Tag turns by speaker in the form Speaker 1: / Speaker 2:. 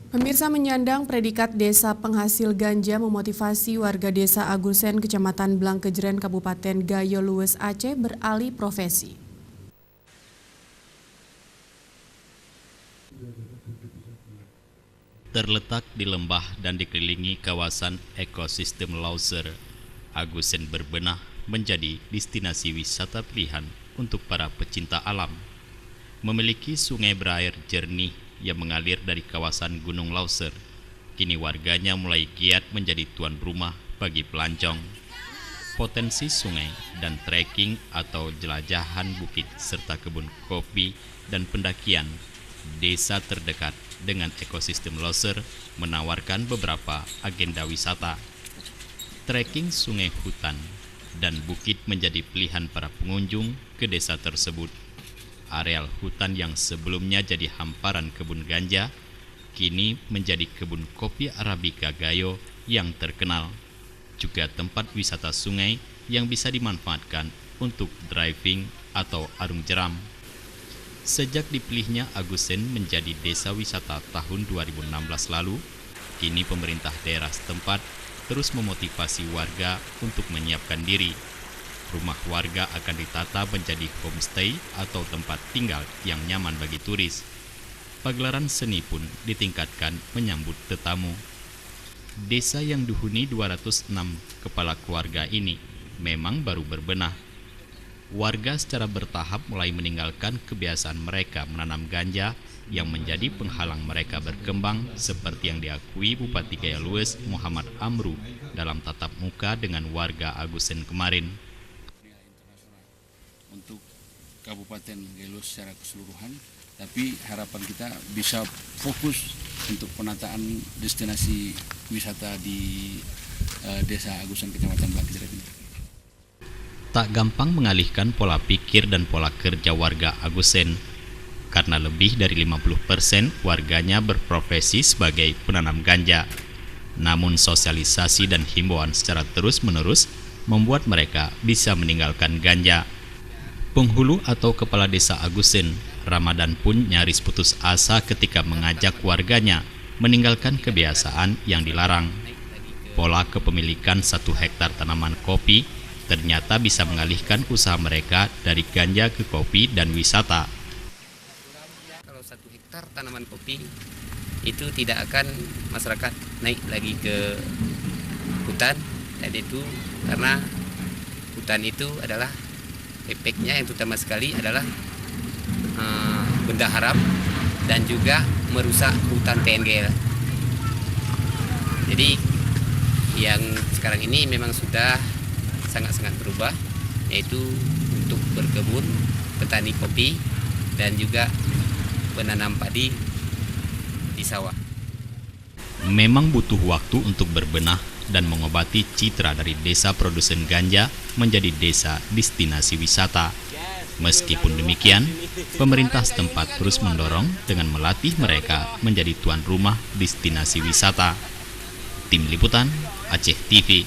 Speaker 1: Pemirsa, menyandang predikat desa penghasil ganja memotivasi warga desa Agusen, Kecamatan Blangkejeren, Kabupaten Gayo Lues, Aceh beralih profesi.
Speaker 2: Terletak di lembah dan dikelilingi kawasan ekosistem Lauser, Agusen berbenah menjadi destinasi wisata pilihan untuk para pecinta alam. Memiliki sungai berair jernih yang mengalir dari kawasan Gunung Lauser, kini warganya mulai giat menjadi tuan rumah bagi pelancong. Potensi sungai dan trekking atau jelajahan bukit serta kebun kopi dan pendakian desa terdekat dengan ekosistem Lauser menawarkan beberapa agenda wisata. Trekking sungai, hutan, dan bukit menjadi pilihan para pengunjung ke desa tersebut. Areal hutan yang sebelumnya jadi hamparan kebun ganja, kini menjadi kebun kopi Arabica Gayo yang terkenal. Juga tempat wisata sungai yang bisa dimanfaatkan untuk driving atau arung jeram. Sejak dipilihnya Agusen menjadi desa wisata tahun 2016 lalu, kini pemerintah daerah setempat terus memotivasi warga untuk menyiapkan diri. Rumah warga akan ditata menjadi homestay atau tempat tinggal yang nyaman bagi turis. Pagelaran seni pun ditingkatkan menyambut tetamu. Desa yang dihuni 206 kepala keluarga ini memang baru berbenah. Warga secara bertahap mulai meninggalkan kebiasaan mereka menanam ganja yang menjadi penghalang mereka berkembang, seperti yang diakui Bupati Gayo Lues Muhammad Amru dalam tatap muka dengan warga Agusen kemarin.
Speaker 3: Untuk Kabupaten Gayo Lues secara keseluruhan, tapi harapan kita bisa fokus untuk penataan destinasi wisata di Desa Agusen, Kecamatan Blangkejeren ini.
Speaker 2: Tak gampang mengalihkan pola pikir dan pola kerja warga Agusen, karena lebih dari 50% warganya berprofesi sebagai penanam ganja. Namun sosialisasi dan himbauan secara terus-menerus membuat mereka bisa meninggalkan ganja. Penghulu atau kepala desa Agusen, Ramadan pun nyaris putus asa ketika mengajak warganya meninggalkan kebiasaan yang dilarang. Pola kepemilikan 1 hektar tanaman kopi ternyata bisa mengalihkan usaha mereka dari ganja ke kopi dan wisata.
Speaker 4: Kalau 1 hektar tanaman kopi itu tidak akan masyarakat naik lagi ke hutan, dan itu karena hutan itu adalah efeknya yang utama sekali adalah benda haram dan juga merusak hutan TNG. Jadi yang sekarang ini memang sudah sangat-sangat berubah, yaitu untuk berkebun, petani kopi, dan juga menanam padi di sawah.
Speaker 2: Memang butuh waktu untuk berbenah dan mengobati citra dari desa produsen ganja menjadi desa destinasi wisata. Meskipun demikian, pemerintah setempat terus mendorong dengan melatih mereka menjadi tuan rumah destinasi wisata. Tim Liputan Aceh TV.